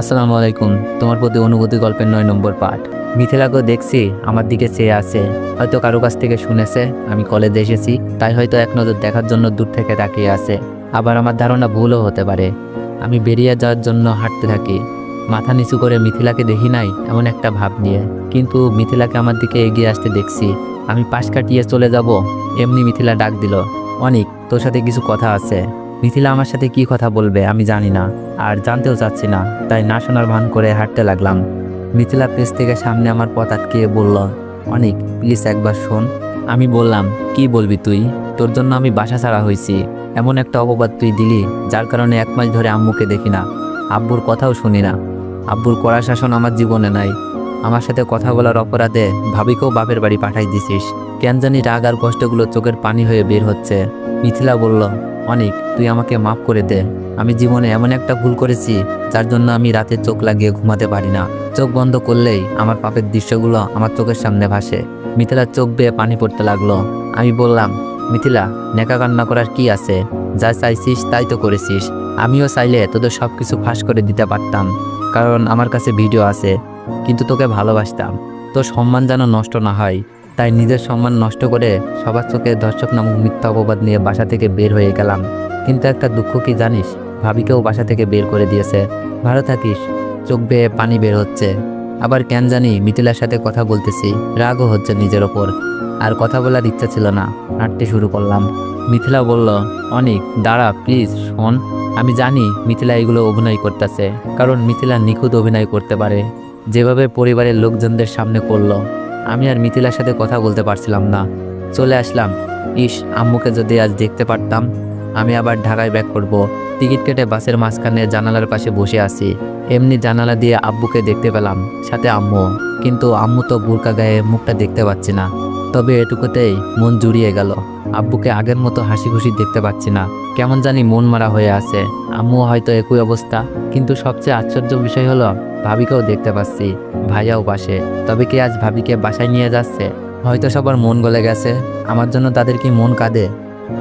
আসসালামু আলাইকুম। তোমার প্রতি অনুভূতি গল্পের ৯ নম্বর পার্ট। মিথিলাকেও দেখছি আমার দিকে চেয়ে আছে। হয়তো কারো কাছ থেকে শুনেছে আমি কলেজে এসেছি, তাই হয়তো এক নজর দেখার জন্য দূর থেকে তাকিয়ে আছে। আবার আমার ধারণা ভুলও হতে পারে। আমি বেরিয়ে যাওয়ার জন্য হাঁটতে থাকি, মাথা নিচু করে। মিথিলাকে দেখি নাই এমন একটা ভাব নিয়ে, কিন্তু মিথিলাকে আমার দিকে এগিয়ে আসতে দেখছি। আমি পাশ কাটিয়ে চলে যাব, এমনি মিথিলা ডাক দিল, অনিক, তোর সাথে কিছু কথা আছে। মিথিলা আমার সাথে কি কথা বলবে আমি জানি না, আর জানতেও চাচ্ছি না, তাই না শোনার ভান করে হাঁটতে লাগলাম। মিথিলা পেছ থেকে সামনে আমার পথ আটকিয়ে বলল, অনিক, প্লিজ একবার শোন। আমি বললাম, কি বলবি তুই? তোর জন্য আমি বাসা ছাড়া হয়েছি। এমন একটা অপবাদ তুই দিলি, যার কারণে 1 মাস ধরে আম্মুকে দেখি না, আব্বুর কথাও শুনি না। আব্বুর কড়া শাসন আমার জীবনে নাই। আমার সাথে কথা বলার অপরাধে ভাবিকেও বাপের বাড়ি পাঠাই দিছিস। কেন জানি রাগ আর কষ্টগুলো চোখের পানি হয়ে বের হচ্ছে। মিথিলা বলল, অনিক, তুই আমাকে মাফ করে দে। আমি জীবনে এমন একটা ভুল করেছি, যার জন্য আমি রাতে চোখ লাগিয়ে ঘুমাতে পারি না। চোখ বন্ধ করলেই আমার পাপের দৃশ্যগুলো আমার চোখের সামনে ভাসে। মিথিলার চোখ বেয়ে পানি পড়তে লাগলো। আমি বললাম, মিথিলা, নেকা কান্না করার কি আছে? যা চাইছিস তাই তো করেছিস। আমিও চাইলে তোদের সব কিছু ফাঁস করে দিতে পারতাম, কারণ আমার কাছে ভিডিও আছে। কিন্তু তোকে ভালোবাসতাম, তোর সম্মান যেন নষ্ট না হয়, তাই নিজের সম্মান নষ্ট করে সবার চোখে দর্শক নামক মিথ্যা অপবাদ নিয়ে বাসা থেকে বের হয়ে গেলাম। কিন্তু একটা দুঃখ কি জানিস? ভাবিকেও বাসা থেকে বের করে দিয়েছে। ভালো থাকিস। চোখ বেয়ে পানি বের হচ্ছে। আবার কেন জানি মিথিলার সাথে কথা বলতেছি, রাগও হচ্ছে নিজের ওপর। আর কথা বলার ইচ্ছা ছিল না, হাঁটতে শুরু করলাম। মিথিলা বলল, অনিক, দাঁড়া প্লিজ, শোন। আমি জানি মিথিলা এগুলো অভিনয় করতেছে, কারণ মিথিলা নিখুঁত অভিনয় করতে পারে, যেভাবে পরিবারের লোকজনদের সামনে করলো। আমি আর মিথিলার সাথে কথা বলতে পারছিলাম না, চলে আসলাম। ইস, আম্মুকে যদি আজ দেখতে পারতাম। আমি আবার ঢাকায় ব্যাক করব। টিকিট কেটে বাসের মাঝখানে জানালার পাশে বসে আছি। এমনি জানালা দিয়ে আব্বুকে দেখতে পেলাম, সাথে আম্মু। কিন্তু আম্মু তো বোরকা গায়ে, মুখটা দেখতে পাচ্ছি না। তবে এটুকুতেই মন জুড়িয়ে গেল। আব্বুকে আগের মতো হাসি খুশি দেখতে পাচ্ছি না, কেমন জানি মন মারা হয়ে আছে। আম্মু হয়তো একই অবস্থা, কিন্তু সবচেয়ে আশ্চর্য বিষয় হলো ভাবিকেও দেখতে পাচ্ছি, ভাইয়াও পাশে। তবে কি আজ ভাবিকে বাসায় নিয়ে যাচ্ছে? হয়তো সবার মন গলে গেছে, আমার জন্য তাদের কি মন কাঁদে?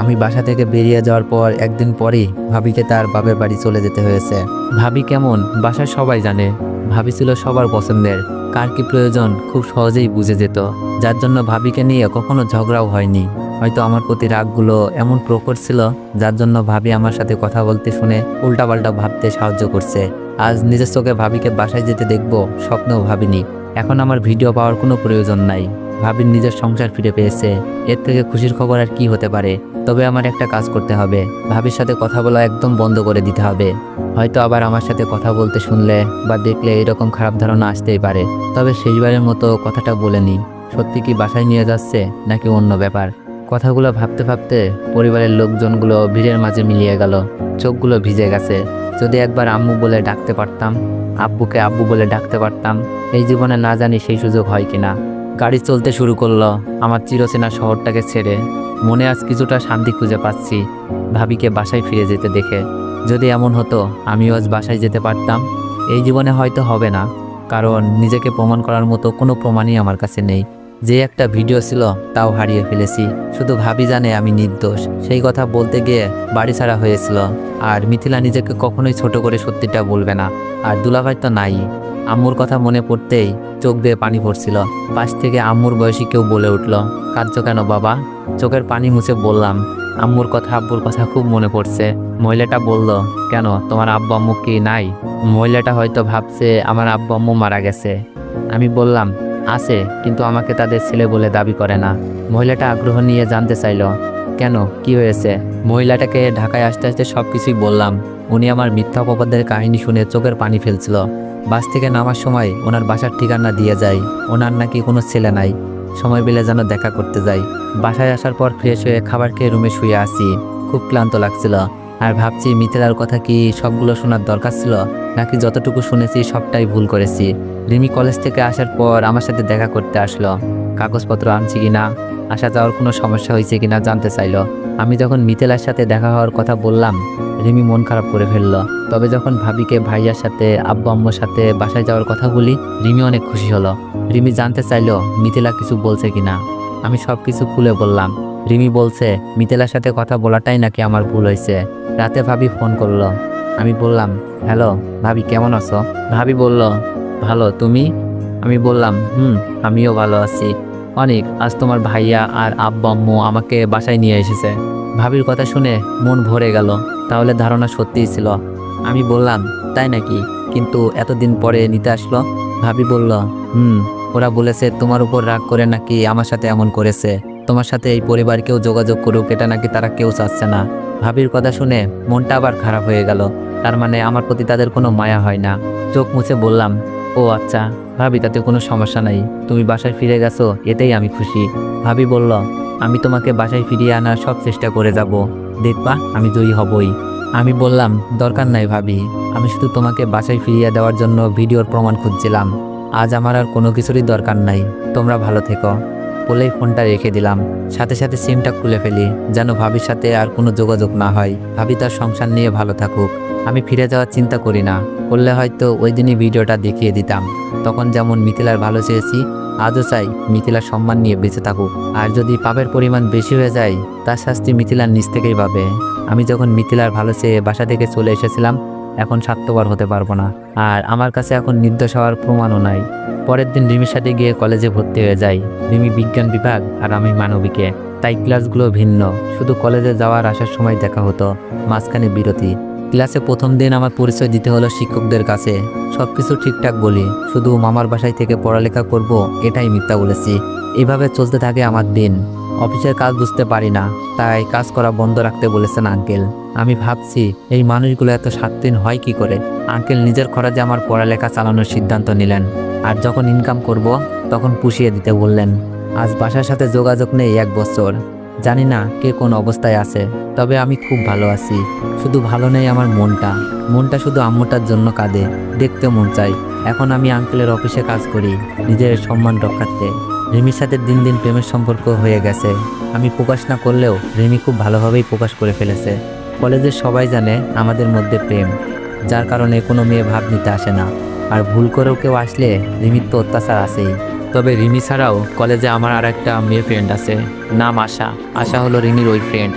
আমি বাসা থেকে বেরিয়ে যাওয়ার পর একদিন পরই ভাবিকে তার বাপের বাড়ি চলে যেতে হয়েছে। ভাবি কেমন বাসায় সবাই জানে। ভাবি ছিল সবার পছন্দের, কার কি প্রয়োজন খুব সহজেই বুঝে যেত, যার জন্য ভাবিকে নিয়ে কখনো ঝগড়াও হয়নি। হয়তো আমার প্রতি রাগগুলো এমন প্রকট ছিল, যার জন্য ভাবি আমার সাথে কথা বলতে শুনে উল্টাপাল্টা ভাবতে সাহায্য করছে। আজ নিজের চোখে ভাবিকে বাসায় যেতে দেখবো, স্বপ্নেও ভাবিনি। এখন আমার ভিডিও পাওয়ার কোনো প্রয়োজন নাই। ভাবির নিজের সংসার ফিরে পেয়েছে, এর থেকে খুশির খবর আর কি হতে পারে? তবে আমার একটা কাজ করতে হবে, ভাবির সাথে কথা বলা একদম বন্ধ করে দিতে হবে। হয়তো আবার আমার সাথে কথা বলতে শুনলে বা দেখলে এরকম খারাপ ধারণা আসতেই পারে। তবে শেষবারের মতো কথাটা বলে নিই, সত্যি কি বাসায় নিয়ে যাচ্ছে নাকি অন্য ব্যাপার? কথাগুলো ভাবতে ভাবতে পরিবারের লোকজনগুলো ভিড়ের মাঝে মিলিয়ে গেল। চোখগুলো ভিজে গেছে। যদি একবার আম্মু বলে ডাকতে পারতাম, আব্বুকে আব্বু বলে ডাকতে পারতাম। এই জীবনে না জানি সেই সুযোগ হয় কিনা। গাড়ি চলতে শুরু করলো আমার চিরচেনা শহরটাকে ছেড়ে। মনে আজ কিছুটা শান্তি খুঁজে পাচ্ছি ভাবিকে বাসায় ফিরে যেতে দেখে। যদি এমন হতো আমিও আজ বাসায় যেতে পারতাম। এই জীবনে হয়তো হবে না, কারণ নিজেকে প্রমাণ করার মতো কোনো প্রমাণই আমার কাছে নেই। যে একটা ভিডিও ছিল তাও হারিয়ে ফেলেছি। শুধু ভাবি জানে আমি নির্দোষ। সেই কথা বলতে গিয়ে বাড়ি ছাড়া হয়েছিল। আর মিথিলা নিজেকে কখনোই ছোট করে সত্যিটা বলবে না। আর দুলাভাই তো নাই। আম্মুর কথা মনে পড়তেই চোখ দিয়ে পানি পড়ছিল। পাশ থেকে আম্মুর বয়সী কেউ বলে উঠল, কাঁদছো কেন বাবা? চোখের পানি মুছে বললাম, আব্বুর কথা খুব মনে পড়ছে। মহিলাটা বলল, কেন, তোমার আব্বু আম্মু কি নাই? মহিলাটা হয়তো ভাবছে আমার আব্বু আম্মু মারা গেছে। আমি বললাম, আছে, কিন্তু আমাকে তাদের ছেলে বলে দাবি করে না। মহিলাটা আগ্রহ নিয়ে জানতে চাইল, কেন, কি হয়েছে? মহিলাটাকে ঢাকায় আসতে আসতে সব কিছুই বললাম। উনি আমার মিথ্যা অপবাদের কাহিনী শুনে চোখের পানি ফেলছিল। বাস থেকে নামার সময় ওনার বাসার ঠিকানা দিয়ে যায়। ওনার নাকি কোনো ছেলে নাই, সময় পেলে যেন দেখা করতে যাই। বাসায় আসার পর ফ্রেশ হয়ে খাবার খেয়ে রুমে শুয়ে আসি। খুব ক্লান্ত লাগছিল। আর ভাবছি মিথিলার কথা কি সবগুলো শোনার দরকার ছিল, নাকি যতটুকু শুনেছি সবটাই ভুল করেছি। রিমি কলেজ থেকে আসার পর আমার সাথে দেখা করতে আসলো। কাগজপত্র আনছি কিনা, আসা যাওয়ার কোনো সমস্যা হয়েছে কিনা জানতে চাইলো। আমি যখন মিথিলার সাথে দেখা হওয়ার কথা বললাম, রিমি মন খারাপ করে ফেললো। তবে যখন ভাবিকে ভাইয়ার সাথে আব্বু আম্মুর সাথে বাসায় যাওয়ার কথা বলি, রিমি অনেক খুশি হলো। রিমি জানতে চাইলো মিথিলা কিছু বলছে কিনা। আমি সব কিছু খুলে বললাম। রিমি বলছে মিথিলার সাথে কথা বলাটাই নাকি আমার ভুল হয়েছে। রাতে ভাবি ফোন করলো, আমি বললাম, হ্যালো ভাবি, কেমন আছো? ভাবি বলল, ভালো, তুমি? আমি বললাম, আমিও ভালো আছি। অনেক, আজ তোমার ভাইয়া আর আব্বা আম্মু আমাকে বাসায় নিয়ে এসেছে। ভাবির কথা শুনে মন ভরে গেল। তাহলে ধারণা সত্যিই ছিল। আমি বললাম, তাই নাকি? কিন্তু এতদিন পরে নিতে আসলো? ভাবি বলল, ওরা বলেছে তোমার উপর রাগ করে নাকি আমার সাথে এমন করেছে। তোমার সাথে এই পরিবার কেউ যোগাযোগ করুক, এটা নাকি তারা কেউ চাচ্ছে না। ভাবির কথা শুনে মনটা আবার খারাপ হয়ে গেল। তার মানে আমার প্রতি তাদের কোনো মায়া হয় না। চোখ মুছে বললাম, ও আচ্ছা ভাবি, তাতে কোনো সমস্যা নাই। তুমি বাসায় ফিরে গেছো, এতেই আমি খুশি। ভাবি বলল, আমি তোমাকে বাসায় ফিরিয়ে আনার সব চেষ্টা করে যাব, দেখবা আমি জয়ী হবই। আমি বললাম, দরকার নাই ভাবি, আমি শুধু তোমাকে বাসায় ফিরিয়ে দেওয়ার জন্য ভিডিওর প্রমাণ খুঁজছিলাম। আজ আমার আর কোনো কিছুরই দরকার নাই। তোমরা ভালো থেকো। বলেই ফোনটা রেখে দিলাম। সাথে সাথে সিমটা খুলে ফেলি, যেন ভাবির সাথে আর কোনো যোগাযোগ না হয়। ভাবি তার সংসার নিয়ে ভালো থাকুক। আমি ফিরে যাওয়ার চিন্তা করি না। করলে হয়তো ওই দিনই ভিডিওটা দেখিয়ে দিতাম। তখন যেমন মিথিলার ভালো চেয়েছি, আজও চাই মিথিলার সম্মান নিয়ে বেঁচে থাকুক। আর যদি পাপের পরিমাণ বেশি হয়ে যায়, তার শাস্তি মিথিলার নিজ থেকেই পাবে। আমি যখন মিথিলার ভালো চেয়ে বাসা থেকে চলে এসেছিলাম, এখন স্বার্থপর হতে পারবো না। আর আমার কাছে এখন নির্দোষ হওয়ার প্রমাণও নাই। পরের দিন রিমির সাথে গিয়ে কলেজে ভর্তি হয়ে যাই। রিমি বিজ্ঞান বিভাগ আর আমি মানবিকে, তাই ক্লাসগুলো ভিন্ন। শুধু কলেজে যাওয়ার আসার সময় দেখা হতো, মাঝখানে বিরতি। ক্লাসে প্রথম দিন আমার পরিচয় দিতে হলো শিক্ষকদের কাছে। সব কিছু ঠিকঠাক বলি, শুধু মামার বাসায় থেকে পড়ালেখা করব এটাই মিথ্যা বলেছি। এইভাবে চলতে থাকে আমার দিন। অফিসের কাজ বুঝতে পারি না, তাই কাজ করা বন্ধ রাখতে বলেছেন আঙ্কেল। আমি ভাবছি, এই মানুষগুলো এত স্বাধীন হয় কি করে? আঙ্কেল নিজের খরচে আমার পড়ালেখা চালানোর সিদ্ধান্ত নিলেন। আর যখন ইনকাম করব তখন পুষিয়ে দিতে বললেন। আজ বাসার সাথে যোগাযোগ নেই 1 বছর। জানি না কে কোন অবস্থায় আছে, তবে আমি খুব ভালো আছি। শুধু ভালো নেই আমার মনটা। মনটা শুধু আম্মুটার জন্য কাঁদে, দেখতে মন চাই। এখন আমি আঙ্কেলের অফিসে কাজ করি, নিজের সম্মান রক্ষার্থে। রিমির সাথে দিন দিন প্রেমের সম্পর্ক হয়ে গেছে। আমি প্রকাশ না করলেও রিমি খুব ভালোভাবেই প্রকাশ করে ফেলেছে। কলেজের সবাই জানে আমাদের মধ্যে প্রেম, যার কারণে কোনো মেয়ে ভাব নিতে আসে না। আর ভুল করেও কেউ আসলে রিমির তো অত্যাচার আছেই। তবে রিমি ছাড়াও কলেজে আমার আর একটা মেয়ে ফ্রেন্ড আছে, নাম আশা। আশা হলো রিমির ওই ফ্রেন্ড।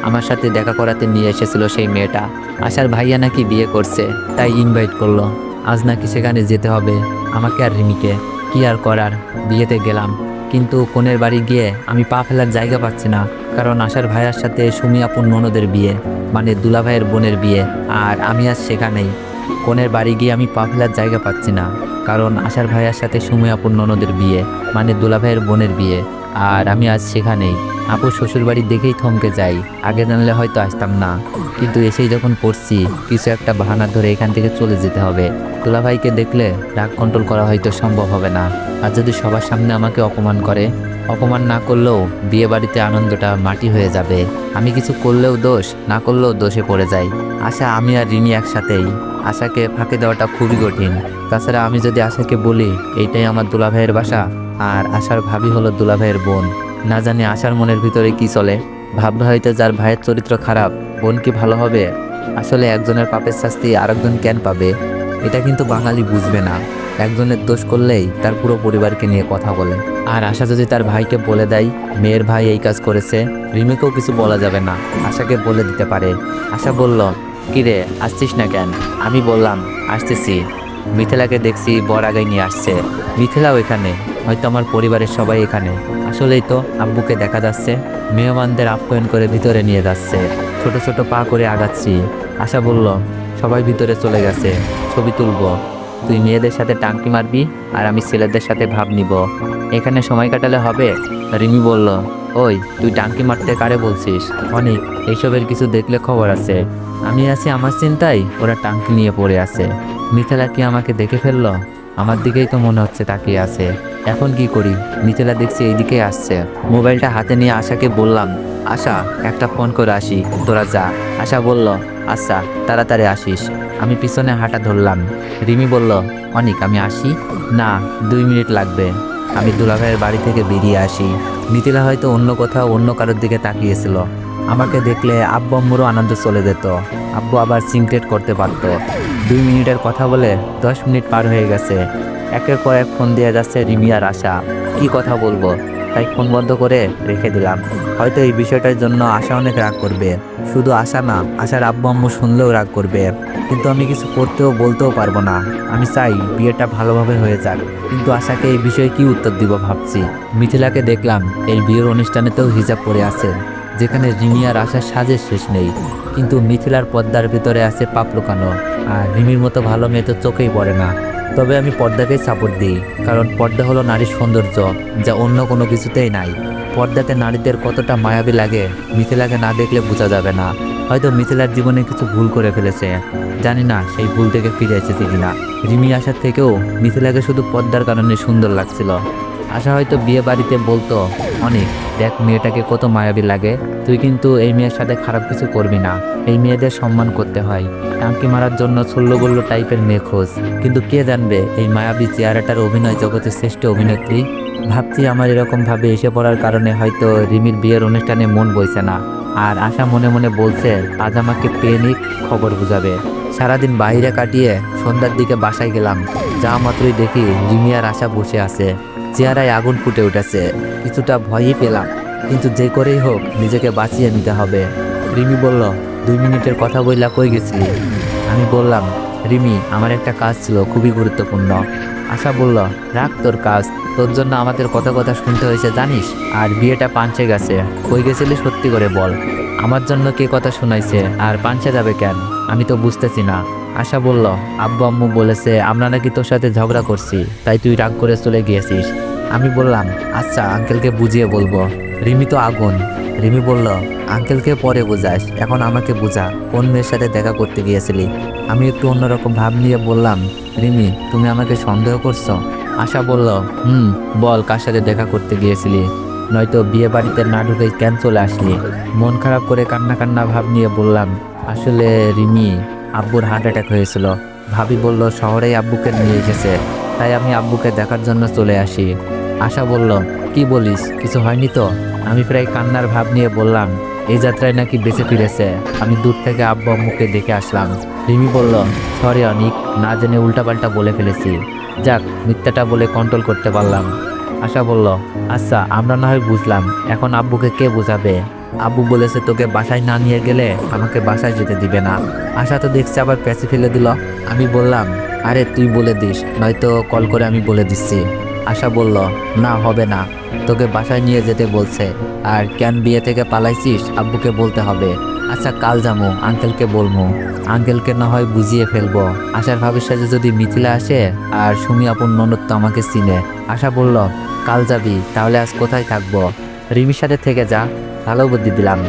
আমার সাথে দেখা করাতে নিয়ে এসেছিল সেই মেয়েটা। আশার ভাইয়া নাকি বিয়ে করছে, তাই ইনভাইট করলো। আজ নাকি সেখানে যেতে হবে আমাকে আর রিমিকে। কি আর করার, বিয়েতে গেলাম। কিন্তু কনের বাড়ি গিয়ে আমি পা ফেলার জায়গা পাচ্ছি না, কারণ আশার ভাইয়ার সাথে সুমি আপুর ননদের বিয়ে, মানে দুলা ভাইয়ের বোনের বিয়ে। আর আমি আজ সেখানেই। কনের বাড়ি গিয়ে আমি পা ফেলার জায়গা পাচ্ছি না, কারণ আশার ভাইয়ার সাথে সুমি আপুর ননদের বিয়ে, মানে দুলা ভাইয়ের বোনের বিয়ে। আর আমি আজ সেখানেই। আপুর শ্বশুর বাড়ি দেখেই থমকে যাই। আগে জানলে হয়তো আসতাম না, কিন্তু এসেই যখন পড়ছি, কিছু একটা বাহানা ধরে এখান থেকে চলে যেতে হবে। দুলা ভাইকে দেখলে রাগ কন্ট্রোল করা হয়তো সম্ভব হবে না। আর যদি সবার সামনে আমাকে অপমান করে, অপমান না করলেও বিয়ে বাড়িতে আনন্দটা মাটি হয়ে যাবে। আমি কিছু করলেও দোষ, না করলেও দোষে পড়ে যাই। আশা, আমি আর রিমি একসাথেই। আশাকে ফাঁকে দেওয়াটা খুবই কঠিন। তাছাড়া আমি যদি আশাকে বলি এইটাই আমার দুলা ভাইয়ের বাসা, আর আশার ভাবি হলো দুলা ভাইয়ের বোন, না জানি আশার মনের ভিতরে কি চলে। ভাববে হয়তো যার ভাইয়ের চরিত্র খারাপ, বোন কি ভালো হবে? আসলে একজনের পাপের শাস্তি আরেকজন কেন পাবে? এটা কিন্তু বাঙালি বুঝবে না। একজনের দোষ করলেই তার পুরো পরিবারকে নিয়ে কথা বলে। আর আশা যদি তার ভাইকে বলে দেয় মেয়ের ভাই এই কাজ করেছে, রিমিকেও কিছু বলা যাবে না, আশাকে বলে দিতে পারে। আশা বলল, কিরে আসছিস না কেন? আমি বললাম, আসতেছি। মিথিলাকে দেখছি বর আগে নিয়ে আসছে। মিথিলাও এখানে, হয়তো আমার পরিবারের সবাই এখানে। আসলেই তো আব্বুকে দেখা যাচ্ছে মেহমানদের আপ্যায়ন করে ভিতরে নিয়ে যাচ্ছে। ছোট ছোট পা করে আগাচ্ছি। আশা বলল, সবাই ভিতরে চলে গেছে, ছবি তুলবো। তুই মেয়েদের সাথে টাঙ্কি মারবি আর আমি ছেলেদের সাথে ভাব নিব। এখানে সময় কাটালে হবে? রিমি বলল, ওই তুই টাঙ্কি মারতে কারে বলছিস? অনেক, এইসবের কিছু দেখলে খবর আছে। আমি আছি আমার চিন্তায়, ওরা টাঙ্কি নিয়ে পড়ে আছে। মিথিলা কি আমাকে দেখে ফেললো? আমার দিকেই তো মনে হচ্ছে তাকিয়ে আছে। এখন কি করি? মিথিলা দেখছি এইদিকে আসছে। মোবাইলটা হাতে নিয়ে আশাকে বললাম, আশা একটা ফোন করে আসি, তোরা যা। আশা বলল, আচ্ছা তাড়াতাড়ি আসিস। আমি পিছনে হাঁটা ধরলাম। রিমি বলল, অনিক আমি আসি? না, 2 মিনিট লাগবে। আমি দুলাভাইয়ের বাড়ি থেকে বেরিয়ে আসি। মিথিলা হয়তো অন্য কোথাও অন্য কারোর দিকে তাকিয়েছিল। আমাকে দেখলে আব্বু আম্মুরও আনন্দ চলে যেত। আব্বু আবার সিনক্রেট করতে পারত। 2 মিনিটের কথা বলে 10 মিনিট পার হয়ে গেছে। একের পর এক ফোন দিয়ে যাচ্ছে রিমি আর আশা। কি কথা বলবো? তাই ফোন বন্ধ করে রেখে দিলাম। হয়তো এই বিষয়টার জন্য আশা অনেক রাগ করবে, শুধু আশা না, আশার আব্বু আম্মু শুনলেও রাগ করবে। কিন্তু আমি কিছু করতেও বলতেও পারবো না। আমি চাই বিয়েটা ভালোভাবে হয়ে যাক, কিন্তু আশাকে এই বিষয়ে কি উত্তর দিব ভাবছি। মিথিলাকে দেখলাম এই বিয়ের অনুষ্ঠানেতেও হিজাব পরে আছে, যেখানে রিমি আর আশার সাজের শেষ নেই। কিন্তু মিথিলার পর্দার ভিতরে আছে পাপ লুকানো, আর রিমির মতো ভালো মেয়ে তো চোখেই পড়ে না। তবে আমি পর্দাকেই সাপোর্ট দিই, কারণ পর্দা হলো নারীর সৌন্দর্য, যা অন্য কোনো কিছুতেই নাই। পর্দাতে নারীদের কতটা মায়াবী লাগে মিথিলাকে না দেখলে বোঝা যাবে না। হয়তো মিথিলার জীবনে কিছু ভুল করে ফেলেছে, জানি না সেই ভুল থেকে ফিরে এসেছে কিনা। রিমি আসার থেকেও মিথিলাকে শুধু পর্দার কারণে সুন্দর লাগছিল। আশা হয়তো বিয়ে বাড়িতে বলতো, অনেক দেখ মেয়েটাকে কত মায়াবী লাগে, তুই কিন্তু এই মেয়ের সাথে খারাপ কিছু করবি না, এই মেয়েদের সম্মান করতে হয়, টাঙ্কি মারার জন্য ছল্লবল্ল টাইপের মেয়ে খোঁজ। কিন্তু কে জানবে এই মায়াবী চেহারাটার অভিনয় জগতের শ্রেষ্ঠ অভিনেত্রী। ভাবছি আমার এরকম ভাবে এসে পড়ার কারণে হয়তো রিমির বিয়ের অনুষ্ঠানে মন বইছে না। আর আশা মনে মনে বলছে আজ আমাকে পেয়ে নিক, খবর বুঝাবে। সারাদিন বাইরে কাটিয়ে সন্ধ্যার দিকে বাসায় গেলাম, যা মাত্রই দেখি রিমি আর আশা বসে আছে, চেহারায় আগুন ফুটে উঠেছে। কিছুটা ভয়ই পেলাম, কিন্তু যে করেই হোক নিজেকে বাঁচিয়ে নিতে হবে। রিমি বলল, 2 মিনিটের কথা বইলা কই গেছিলি? আমি বললাম, রিমি আমার একটা কাজ ছিল খুবই গুরুত্বপূর্ণ। আশা বলল, রাখ তোর কাজ, তোর জন্য আমাদের কত কথা শুনতে হয়েছে জানিস। আর বিয়েটা পাঞ্চে গেছে, কই গেছিলি সত্যি করে বল। আমার জন্য কে কথা শোনাইছে আর পাঞ্চে যাবে কেন, আমি তো বুঝতেছি না। আশা বলল, আব্বু আম্মু বলেছে আমরা নাকি তোর সাথে ঝগড়া করছি, তাই তুই রাগ করে চলে গিয়েছিস। আমি বললাম, আচ্ছা আঙ্কেলকে বুঝিয়ে বলবো। রিমি তো আগুন। রিমি বলল, আঙ্কেলকে পরে বোঝাস, এখন আমাকে বোঝা, কোন মেয়ের সাথে দেখা করতে গিয়েছিলি। আমি একটু অন্যরকম ভাব নিয়ে বললাম, রিমি তুমি আমাকে সন্দেহ করছো? আশা বলল, বল কার সাথে দেখা করতে গিয়েছিলি, নয়তো বিয়ে বাড়িতে না ঢুকে কেন চলে আসলি। মন খারাপ করে কান্না কান্না ভাব নিয়ে বললাম, আসলে রিমি, আব্বুর হার্ট অ্যাটাক হয়েছিল, ভাবি বলল শহরেই আব্বুকে নিয়ে এসেছে, তাই আমি আব্বুকে দেখার জন্য চলে আসি। আশা বলল, কি বলিস, কিছু হয়নি তো? আমি প্রায় কান্নার ভাব নিয়ে বললাম, এই যাত্রায় নাকি বেঁচে ফিরেছে, আমি দূর থেকে আব্বু আম্মুকে দেখে আসলাম। রিমি বলল, সরি অনিক, না জেনে উল্টাপাল্টা বলে ফেলেছি, যাক মিথ্যাটা বলে কন্ট্রোল করতে পারলাম। আশা বলল, আচ্ছা আমরা না হয় বুঝলাম, এখন আব্বুকে কে বোঝাবে? আব্বু বলেছে তোকে বাসায় না নিয়ে গেলে আমাকে বাসায় যেতে দিবে না। আশা তো দেখছে আবার প্যাঁচে ফেলে দিল। আমি বললাম, আরে তুই বলে দিস, নয়তো কল করে আমি বলে দিচ্ছি। আশা বলল, না হবে না, তোকে বাসায় নিয়ে যেতে বলছে। আর কেন বিয়ে থেকে পালাইছিস আব্বুকে বলতে হবে। আচ্ছা কাল যাবো, আঙ্কেলকে বলবো, আঙ্কেলকে না হয় বুঝিয়ে ফেলবো। আশার ভাবির সাথে যদি মিথিলা আসে, আর সুমি আপন ননদ তো আমাকে চিনে। আশা বলল, কাল যাবি, তাহলে আজ কোথায় থাকবো? রিমির সাথে থেকে যা, ভালো বুদ্ধি দিলাম।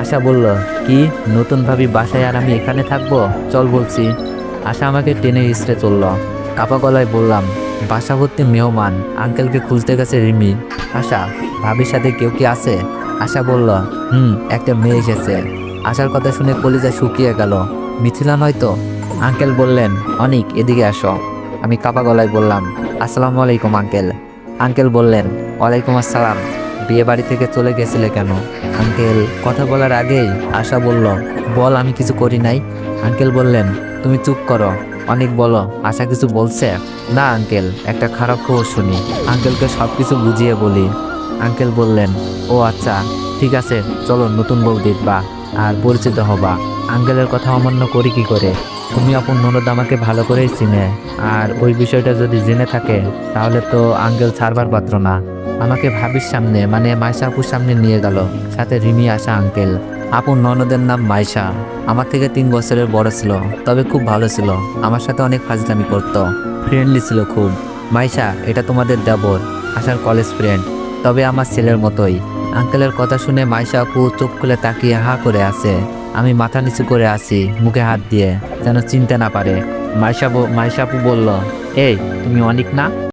আশা বলল, কি নতুন ভাবি বাসায় আর আমি এখানে থাকবো? চল বলছি। আশা আমাকে টেনে হিসড়ে চলল। কাপা গলায় বললাম, বাসা ভর্তি মেহমান, আঙ্কেলকে খুঁজতে গেছে রিমি। আশা, ভাবির সাথে কেউ কি আছে? আশা বলল, একটা মেয়ে এসেছে। আশার কথা শুনে কলিজা শুকিয়ে গেল, মিথিলা নয়তো? আঙ্কেল বললেন, অনিক এদিকে আসো। আমি কাপা গলায় বললাম, আসসালামু আলাইকুম আঙ্কেল। আঙ্কেল বললেন, ওয়ালাইকুম আসসালাম, বিয়ে বাড়ি থেকে চলে গেছিলে কেন? আঙ্কেল কথা বলার আগেই আশা বলল, বল আমি কিছু করি নাই। আঙ্কেল বললেন, তুমি চুপ করো, অনেক বলো, আশা কিছু বলছে? না আঙ্কেল, একটা খারাপ খবর শুনি, আঙ্কেলকে সব কিছু বুঝিয়ে বলি। আঙ্কেল বললেন, ও আচ্ছা ঠিক আছে, চলো নতুন বউ দেখবা আর পরিচিত হবা। আঙ্কেলের কথা অমান্য করি কি করে? তুমি আপন ননদ আমাকে ভালো করেই চিনে, আর ওই বিষয়টা যদি জেনে থাকে তাহলে তো আঙ্কেল ছাড়বার পাত্র না। আমাকে ভাবির সামনে মানে মাইশা আপুর সামনে নিয়ে গেল, সাথে রিমি আশা আঙ্কেল। আপন ননদের নাম মাইশা, আমার থেকে 3 বছরের বড় ছিল, তবে খুব ভালো ছিল, আমার সাথে অনেক ফাজলামি করতো, ফ্রেন্ডলি ছিল খুব। মাইশা, এটা তোমাদের দেবর, আশার কলেজ ফ্রেন্ড, তবে আমার ছেলের মতোই। আঙ্কেলের কথা শুনে মাইশা আপু চোখ খুলে তাকিয়ে হা করে আছে। আমি মাথা নিচু করে আছি, মুখে হাত দিয়ে, যেন চিনতে না পারে। মাইশা আপু বলল, এই তুমি অনিক না?